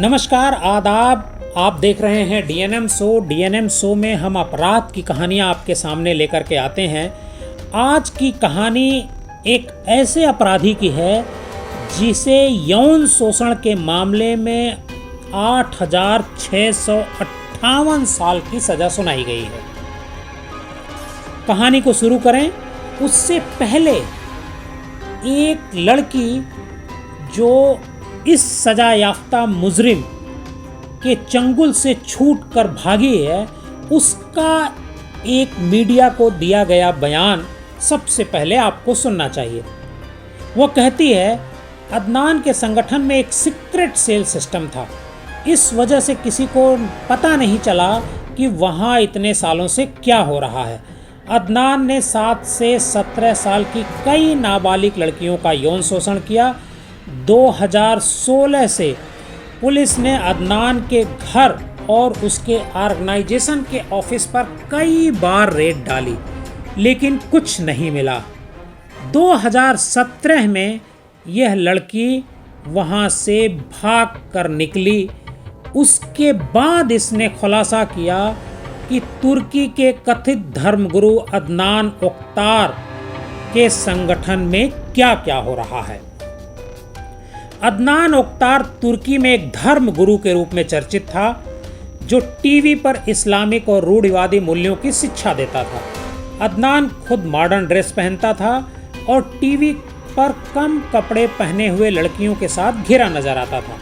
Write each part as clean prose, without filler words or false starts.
नमस्कार, आदाब। आप देख रहे हैं डीएनएम शो में हम अपराध की कहानियां आपके सामने लेकर के आते हैं। आज की कहानी एक ऐसे अपराधी की है जिसे यौन शोषण के मामले में 8,658 साल की सज़ा सुनाई गई है। कहानी को शुरू करें उससे पहले एक लड़की जो इस सजा याफ्ता मुजरिम के चंगुल से छूटकर भागी है, उसका एक मीडिया को दिया गया बयान सबसे पहले आपको सुनना चाहिए। वो कहती है, अदनान के संगठन में एक सीक्रेट सेल सिस्टम था। इस वजह से किसी को पता नहीं चला कि वहाँ इतने सालों से क्या हो रहा है। अदनान ने 7 से 17 साल की कई नाबालिग लड़कियों का यौन शोषण किया। 2016 से पुलिस ने अदनान के घर और उसके ऑर्गेनाइजेशन के ऑफिस पर कई बार रेड डाली, लेकिन कुछ नहीं मिला। 2017 में यह लड़की वहां से भाग कर निकली। उसके बाद इसने खुलासा किया कि तुर्की के कथित धर्मगुरु अदनान ओक्तार के संगठन में क्या क्या हो रहा है। अदनान ओक्तार तुर्की में एक धर्म गुरु के रूप में चर्चित था, जो टीवी पर इस्लामिक और रूढ़िवादी मूल्यों की शिक्षा देता था। अदनान खुद मॉडर्न ड्रेस पहनता था और टीवी पर कम कपड़े पहने हुए लड़कियों के साथ घिरा नजर आता था।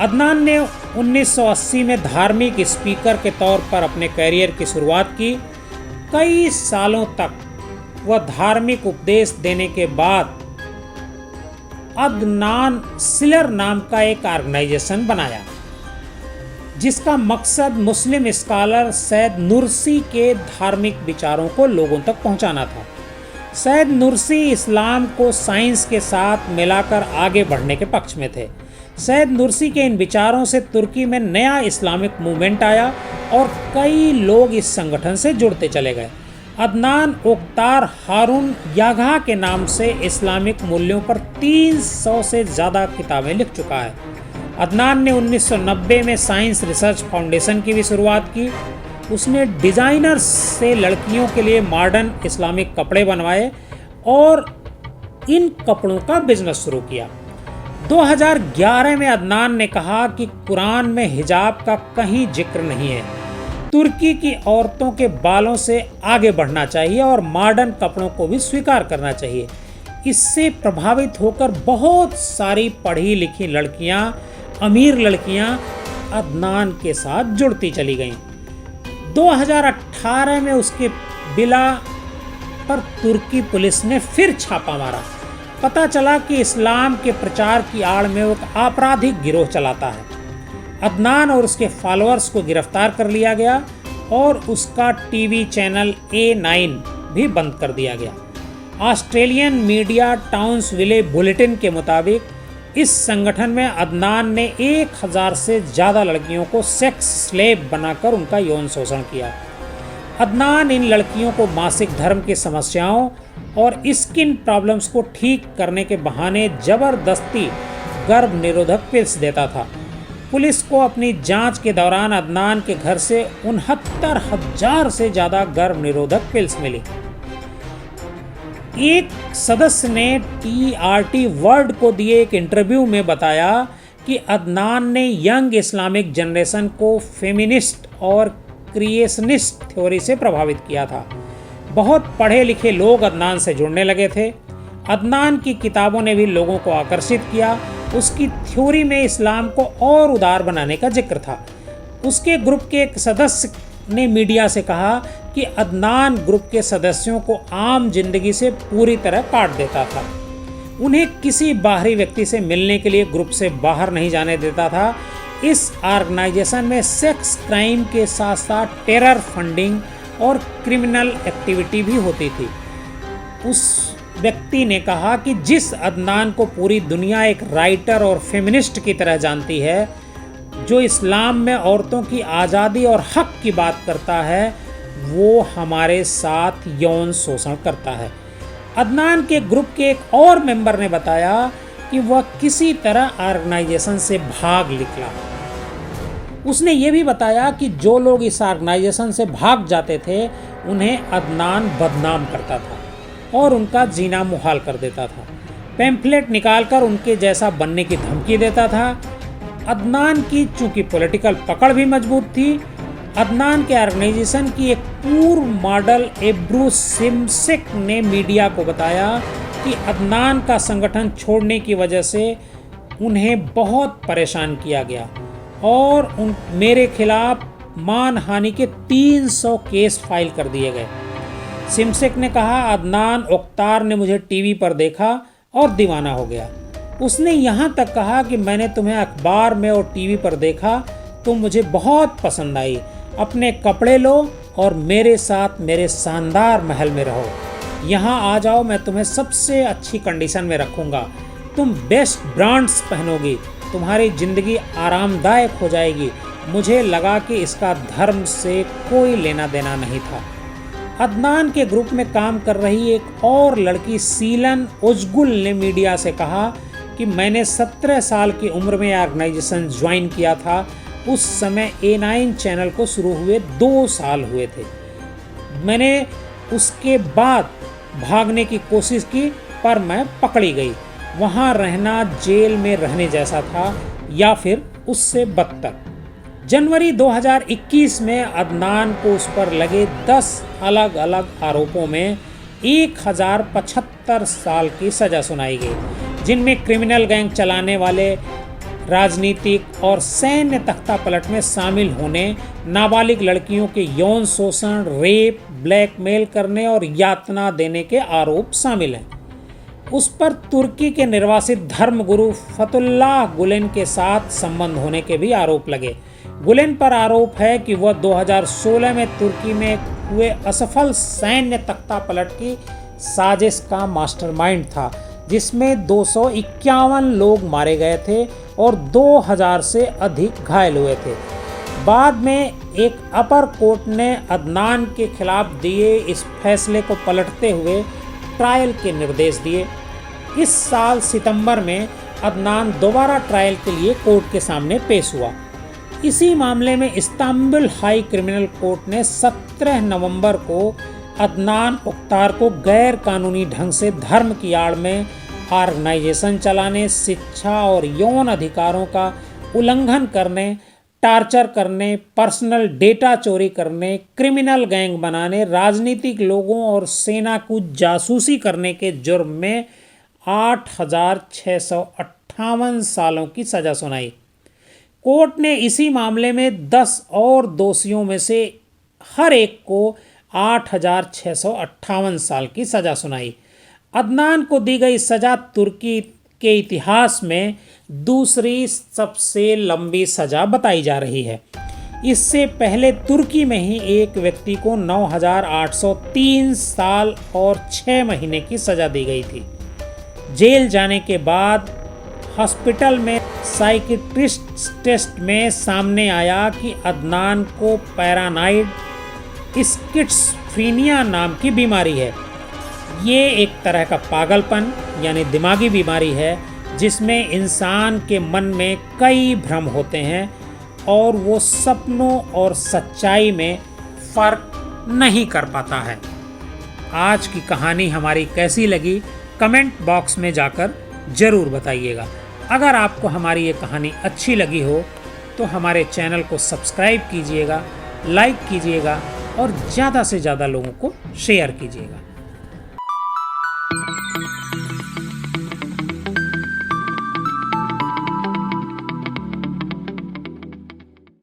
अदनान ने 1980 में धार्मिक स्पीकर के तौर पर अपने करियर की शुरुआत की। कई सालों तक वह धार्मिक उपदेश देने के बाद अदनान सिलर नाम का एक ऑर्गेनाइजेशन बनाया, जिसका मकसद मुस्लिम स्कॉलर सैयद नुरसी के धार्मिक विचारों को लोगों तक पहुंचाना था। सैयद नुरसी इस्लाम को साइंस के साथ मिलाकर आगे बढ़ने के पक्ष में थे। सैयद नुरसी के इन विचारों से तुर्की में नया इस्लामिक मूवमेंट आया और कई लोग इस संगठन से जुड़ते चले गए। अदनान ओक्तार हारून यागा के नाम से इस्लामिक मूल्यों पर 300 से ज़्यादा किताबें लिख चुका है। अदनान ने 1990 में साइंस रिसर्च फाउंडेशन की भी शुरुआत की। उसने डिज़ाइनर्स से लड़कियों के लिए मॉडर्न इस्लामिक कपड़े बनवाए और इन कपड़ों का बिजनेस शुरू किया। 2011 में अदनान ने कहा कि कुरान में हिजाब का कहीं जिक्र नहीं है। तुर्की की औरतों के बालों से आगे बढ़ना चाहिए और मॉडर्न कपड़ों को भी स्वीकार करना चाहिए। इससे प्रभावित होकर बहुत सारी पढ़ी लिखी लड़कियां, अमीर लड़कियां अदनान के साथ जुड़ती चली गईं। 2018 में उसके बिला पर तुर्की पुलिस ने फिर छापा मारा। पता चला कि इस्लाम के प्रचार की आड़ में वो एक आपराधिक गिरोह चलाता है। अदनान और उसके फॉलोअर्स को गिरफ्तार कर लिया गया और उसका टीवी चैनल A9 भी बंद कर दिया गया। ऑस्ट्रेलियन मीडिया टाउन्सविले बुलेटिन के मुताबिक इस संगठन में अदनान ने 1000 से ज़्यादा लड़कियों को सेक्स स्लेव बनाकर उनका यौन शोषण किया। अदनान इन लड़कियों को मासिक धर्म की समस्याओं और स्किन प्रॉब्लम्स को ठीक करने के बहाने जबरदस्ती गर्भ निरोधक पिल्स देता था। पुलिस को अपनी जांच के दौरान अदनान के घर से 69,000 से ज़्यादा गर्भ निरोधक पिल्स मिली। एक सदस्य ने TRT वर्ल्ड को दिए एक इंटरव्यू में बताया कि अदनान ने यंग इस्लामिक जनरेशन को फेमिनिस्ट और क्रिएशनिस्ट थ्योरी से प्रभावित किया था। बहुत पढ़े लिखे लोग अदनान से जुड़ने लगे थे। अदनान की किताबों ने भी लोगों को आकर्षित किया। उसकी थ्योरी में इस्लाम को और उदार बनाने का जिक्र था। उसके ग्रुप के एक सदस्य ने मीडिया से कहा कि अदनान ग्रुप के सदस्यों को आम जिंदगी से पूरी तरह काट देता था। उन्हें किसी बाहरी व्यक्ति से मिलने के लिए ग्रुप से बाहर नहीं जाने देता था। इस ऑर्गेनाइजेशन में सेक्स क्राइम के साथ साथ टेरर फंडिंग और क्रिमिनल एक्टिविटी भी होती थी। उस व्यक्ति ने कहा कि जिस अदनान को पूरी दुनिया एक राइटर और फेमिनिस्ट की तरह जानती है, जो इस्लाम में औरतों की आज़ादी और हक की बात करता है, वो हमारे साथ यौन शोषण करता है। अदनान के ग्रुप के एक और मेंबर ने बताया कि वह किसी तरह ऑर्गेनाइजेशन से भाग निकला उसने ये भी बताया कि जो लोग इस ऑर्गेनाइजेशन से भाग जाते थे उन्हें अदनान बदनाम करता था और उनका जीना मुहाल कर देता था। पैम्फलेट निकालकर उनके जैसा बनने की धमकी देता था। अदनान की चूंकि पॉलिटिकल पकड़ भी मजबूत थी, अदनान के ऑर्गेनाइजेशन की एक पूर्व मॉडल एब्रू सिमसिक ने मीडिया को बताया कि अदनान का संगठन छोड़ने की वजह से उन्हें बहुत परेशान किया गया और मेरे खिलाफ मानहानि के 300 केस फाइल कर दिए गए। सिमसिक ने कहा, अदनान ओख्तार ने मुझे टीवी पर देखा और दीवाना हो गया। उसने यहाँ तक कहा कि मैंने तुम्हें अखबार में और टीवी पर देखा, तुम मुझे बहुत पसंद आई। अपने कपड़े लो और मेरे साथ मेरे शानदार महल में रहो। यहाँ आ जाओ, मैं तुम्हें सबसे अच्छी कंडीशन में रखूँगा। तुम बेस्ट ब्रांड्स पहनोगी, तुम्हारी ज़िंदगी आरामदायक हो जाएगी। मुझे लगा कि इसका धर्म से कोई लेना देना नहीं था। अदनान के ग्रुप में काम कर रही एक और लड़की सीलन उजगुल ने मीडिया से कहा कि मैंने 17 साल की उम्र में ऑर्गेनाइजेशन ज्वाइन किया था। उस समय A9 चैनल को शुरू हुए 2 साल हुए थे। मैंने उसके बाद भागने की कोशिश की पर मैं पकड़ी गई। वहाँ रहना जेल में रहने जैसा था या फिर उससे बदतर। जनवरी 2021 में अदनान को उस पर लगे 10 अलग अलग आरोपों में 1075 साल की सज़ा सुनाई गई, जिनमें क्रिमिनल गैंग चलाने वाले, राजनीतिक और सैन्य तख्ता पलट में शामिल होने, नाबालिग लड़कियों के यौन शोषण, रेप, ब्लैकमेल करने और यातना देने के आरोप शामिल हैं। उस पर तुर्की के निर्वासित धर्मगुरु फतुल्लाह गुलेन के साथ संबंध होने के भी आरोप लगे। गुलेन पर आरोप है कि वह 2016 में तुर्की में हुए असफल सैन्य तख्ता पलट की साजिश का मास्टरमाइंड था, जिसमें 251 लोग मारे गए थे और 2000 से अधिक घायल हुए थे। बाद में एक अपर कोर्ट ने अदनान के खिलाफ दिए इस फैसले को पलटते हुए ट्रायल के निर्देश दिए। इस साल सितंबर में अदनान दोबारा ट्रायल के लिए कोर्ट के सामने पेश हुआ। इसी मामले में इस्तांबुल हाई क्रिमिनल कोर्ट ने 17 नवंबर को अदनान ओख्तार को गैर कानूनी ढंग से धर्म की आड़ में ऑर्गेनाइजेशन चलाने, शिक्षा और यौन अधिकारों का उल्लंघन करने, टार्चर करने, पर्सनल डेटा चोरी करने, क्रिमिनल गैंग बनाने, राजनीतिक लोगों और सेना को जासूसी करने के जुर्म में 8658 सालों की सज़ा सुनाई। कोर्ट ने इसी मामले में 10 और दोषियों में से हर एक को 8658 साल की सज़ा सुनाई। अदनान को दी गई सज़ा तुर्की के इतिहास में दूसरी सबसे लंबी सज़ा बताई जा रही है। इससे पहले तुर्की में ही एक व्यक्ति को 9803 साल और 6 महीने की सज़ा दी गई थी। जेल जाने के बाद हॉस्पिटल में साइकियाट्रिस्ट टेस्ट में सामने आया कि अदनान को पैरानाइड स्किज़ोफ्रेनिया नाम की बीमारी है। ये एक तरह का पागलपन यानी दिमागी बीमारी है, जिसमें इंसान के मन में कई भ्रम होते हैं और वो सपनों और सच्चाई में फ़र्क नहीं कर पाता है। आज की कहानी हमारी कैसी लगी कमेंट बॉक्स में जाकर ज़रूर बताइएगा। अगर आपको हमारी ये कहानी अच्छी लगी हो तो हमारे चैनल को सब्सक्राइब कीजिएगा, लाइक कीजिएगा और ज़्यादा से ज़्यादा लोगों को शेयर कीजिएगा।